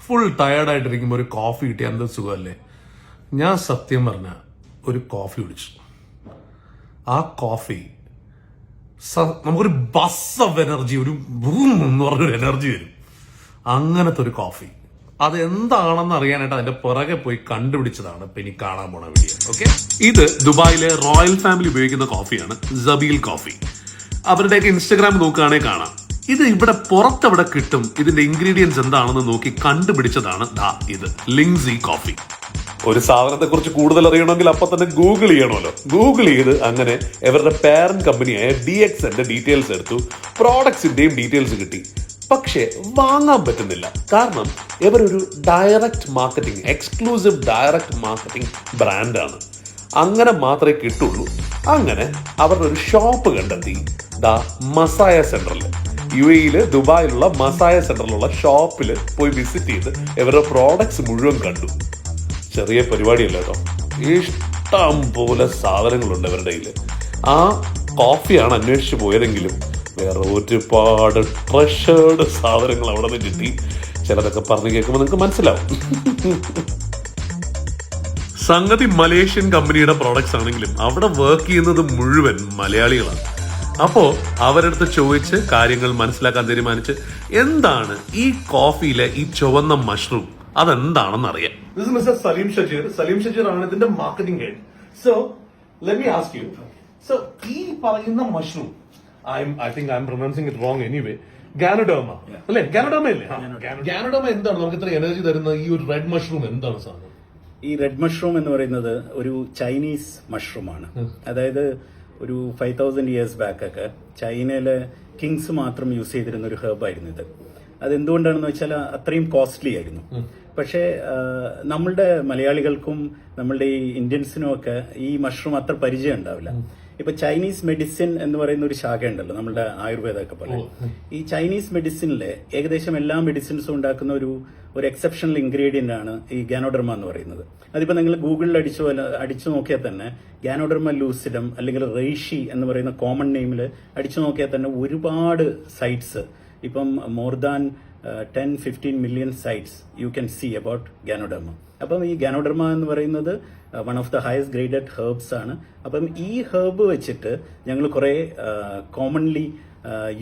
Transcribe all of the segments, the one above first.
Full ടയേർഡായിട്ടിരിക്കുമ്പോൾ ഒരു coffee കിട്ടിയ എന്ത് സുഖമല്ലേ. ഞാൻ സത്യം പറഞ്ഞ ഒരു കോഫി കുടിച്ചു. ആ കോഫി നമുക്കൊരു ബസ് ഓഫ് എനർജി, ഒരു ബൂം എന്ന് പറഞ്ഞൊരു എനർജി വരും. അങ്ങനത്തെ ഒരു കോഫി അത് എന്താണെന്ന് അറിയാനായിട്ട് അതിന്റെ പുറകെ പോയി കണ്ടുപിടിച്ചതാണ് ഇപ്പൊ ഇനി കാണാൻ പോണ വീഡിയോ. ഓക്കെ, ഇത് ദുബായിലെ റോയൽ ഫാമിലി ഉപയോഗിക്കുന്ന കോഫിയാണ്, സബീൽ കോഫി. അവരുടെയൊക്കെ ഇൻസ്റ്റഗ്രാം നോക്കുകയാണെങ്കിൽ കാണാം. ഇത് ഇവിടെ പുറത്തെവിടെ കിട്ടും, ഇതിന്റെ ഇൻഗ്രീഡിയൻസ് എന്താണെന്ന് നോക്കി കണ്ടുപിടിച്ചതാണ് ഇത് ലിങ്സി കോഫി. ഒരു സാധനത്തെ കുറിച്ച് കൂടുതൽ അറിയണമെങ്കിൽ അപ്പൊ തന്നെ ഗൂഗിൾ ചെയ്യണമല്ലോ. ഗൂഗിൾ ചെയ്ത് അങ്ങനെ ഇവരുടെ പാരന്റ് കമ്പനിയായ DXന്റെ ഡീറ്റെയിൽസ് എടുത്തു, പ്രോഡക്ട്സിന്റെയും ഡീറ്റെയിൽസ് കിട്ടി. പക്ഷെ വാങ്ങാൻ പറ്റുന്നില്ല. കാരണം ഇവരൊരു direct marketing, exclusive direct marketing ബ്രാൻഡാണ്. അങ്ങനെ മാത്രമേ കിട്ടുള്ളൂ. അങ്ങനെ അവരുടെ ഒരു ഷോപ്പ് കണ്ടെത്തി, മസായ സെന്ററിൽ, UAE ദുബായിലുള്ള മസായ സെന്ററിലുള്ള ഷോപ്പിൽ പോയി വിസിറ്റ് ചെയ്ത് ഇവരുടെ പ്രോഡക്ട്സ് മുഴുവൻ കണ്ടു. ചെറിയ പരിപാടിയല്ല കേട്ടോ, ഇഷ്ടം പോലെ സാധനങ്ങളുണ്ട് ഇവരുടെ കയ്യിൽ. ആ കോഫിയാണ് അന്വേഷിച്ച് പോയതെങ്കിലും വേറെ ഒരുപാട് ട്രഷേർഡ് സാധനങ്ങൾ അവിടെ നിന്ന് കിട്ടി. ചിലതൊക്കെ പറഞ്ഞു കേൾക്കുമ്പോൾ നിങ്ങൾക്ക് മനസ്സിലാവും. സംഗതി മലേഷ്യൻ കമ്പനിയുടെ പ്രോഡക്ട്സ് ആണെങ്കിലും അവിടെ വർക്ക് ചെയ്യുന്നത് മുഴുവൻ മലയാളികളാണ്. അപ്പോ അവരടുത്ത് ചോദിച്ച് കാര്യങ്ങൾ മനസ്സിലാക്കാൻ തീരുമാനിച്ച് എന്താണ് ഈ കോഫിയിലെ ഈ ചുവന്ന മഷ്റൂം, അതെന്താണെന്ന് അറിയാം. This is Mr. Salim Shajir. Salim Shajir ആണ് ഇതിന്റെ marketing head. So let me ask you. So ഈ പറയുന്ന mushroom, I think I'm pronouncing it wrong anyway. Ganoderma അല്ലേ? ഗാനോഡർമ അല്ലേ? ഗാനോഡർമ എന്താണ് നമുക്ക് ഇത്ര എനർജി തരുന്ന ഈ ഒരു റെഡ് മഷ്റൂം എന്താണ് സാധനം? ഈ റെഡ് മഷ്റൂം എന്ന് പറയുന്നത് ഒരു ചൈനീസ് മഷ്റൂമാണ്. അതായത് ഒരു 5000 years ബാക്ക് ഒക്കെ ചൈനയിലെ കിങ്സ് മാത്രം യൂസ് ചെയ്തിരുന്ന ഒരു ഹെർബായിരുന്നു ഇത്. അതെന്തുകൊണ്ടാണെന്ന് വെച്ചാൽ അത്രയും കോസ്റ്റ്ലി ആയിരുന്നു. പക്ഷേ നമ്മളുടെ മലയാളികൾക്കും നമ്മളുടെ ഈ ഇന്ത്യൻസിനും ഒക്കെ ഈ മഷ്റൂം അത്ര പരിചയം ഉണ്ടാവില്ല. ഇപ്പൊ ചൈനീസ് മെഡിസിൻ എന്ന് പറയുന്ന ഒരു ശാഖ ഉണ്ടല്ലോ നമ്മളുടെ ആയുർവേദമൊക്കെ പോലെ. ഈ ചൈനീസ് മെഡിസിനിലെ ഏകദേശം എല്ലാ മെഡിസിൻസും ഉണ്ടാക്കുന്ന ഒരു എക്സെപ്ഷണൽ ഇൻഗ്രീഡിയന്റ് ആണ് ഈ ഗാനോഡർമ എന്ന് പറയുന്നത്. അതിപ്പോ നിങ്ങൾ ഗൂഗിളിൽ അടിച്ചു നോക്കിയാൽ തന്നെ ഗാനോഡർമ ലൂസിഡം അല്ലെങ്കിൽ റെയ്ഷി എന്ന് പറയുന്ന കോമൺ നെയിമിൽ അടിച്ചു നോക്കിയാൽ തന്നെ ഒരുപാട് സൈറ്റ്സ്, ഇപ്പം more than 10-15 million sites you can see about Ganoderma. അപ്പം ഈ ഗാനോഡർമ എന്ന് പറയുന്നത് one of the highest graded herbs ആണ്. അപ്പം ഈ ഹെർബ് വെച്ചിട്ട് ഞങ്ങൾ കുറെ കോമൺലി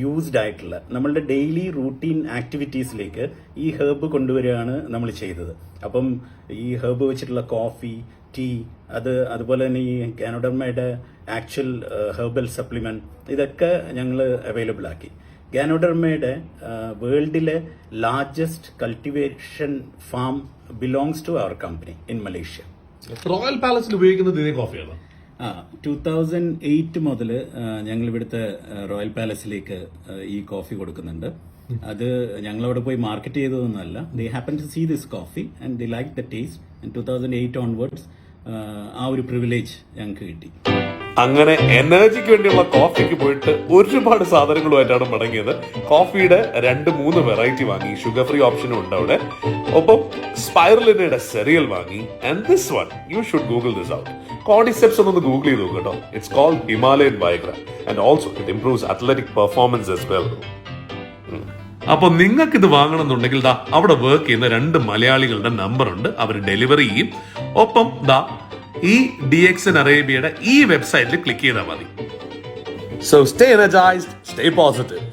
യൂസ്ഡ് ആയിട്ടുള്ള നമ്മളുടെ ഡെയിലി റൂട്ടീൻ ആക്ടിവിറ്റീസിലേക്ക് ഈ ഹെർബ് കൊണ്ടുവരികയാണ് നമ്മൾ ചെയ്തത്. അപ്പം ഈ ഹെർബ് വെച്ചിട്ടുള്ള കോഫി, ടീ, അതുപോലെ തന്നെ ഈ ഗാനോഡർമയുടെ ആക്ച്വൽ ഹെർബൽ സപ്ലിമെന്റ് ഇതൊക്കെ ഞങ്ങൾ അവൈലബിൾ ആക്കി. ഗാനോഡർമയുടെ വേൾഡിലെ largest cultivation farm belongs to our company in Malaysia. Royal പാലസിൽ ഉപയോഗിക്കുന്നത് ഇതേ കോഫിയാണ്. 2008 മുതൽ ഞങ്ങൾ ഇവിടുത്തെ റോയൽ പാലസിലേക്ക് ഈ കോഫി കൊടുക്കുന്നുണ്ട്. അത് ഞങ്ങളവിടെ പോയി മാർക്കറ്റ് ചെയ്തതൊന്നുമല്ല. They happen to see this coffee and they like the taste. And 2008 onwards ആ ഒരു പ്രിവിലേജ് ഞങ്ങൾക്ക് കിട്ടി. അങ്ങനെ എനർജിക്ക് വേണ്ടിയുള്ള കോഫിക്ക് പോയിട്ട് ഒരുപാട് സാധനങ്ങളുമായിട്ടാണ് മടങ്ങിയത്. കോഫിയുടെ 2-3 വെറൈറ്റി വാങ്ങി, ഷുഗർ ഫ്രീ ഓപ്ഷനും ഉണ്ട് അവിടെ. ഒപ്പം സ്പൈറലിനയുടെ സെറിയൽ വാങ്ങി. And this one you should google this out. Cordyceps ഒന്ന് ഗൂഗിൾ ചെയ്ത് നോക്കട്ടോ. It's called Himalayan Viagra and also it improves athletic performance as well. അപ്പൊ നിങ്ങൾക്ക് ഇത് വാങ്ങണമെന്നുണ്ടെങ്കിൽ അവിടെ വർക്ക് ചെയ്യുന്ന 2 മലയാളികളുടെ നമ്പർ ഉണ്ട്, അവർ ഡെലിവറി ചെയ്യും. ഒപ്പം ഈ DXN അറേബ്യയുടെ ഈ വെബ്സൈറ്റിൽ ക്ലിക്ക് ചെയ്താൽ മതി. So stay energized, stay positive.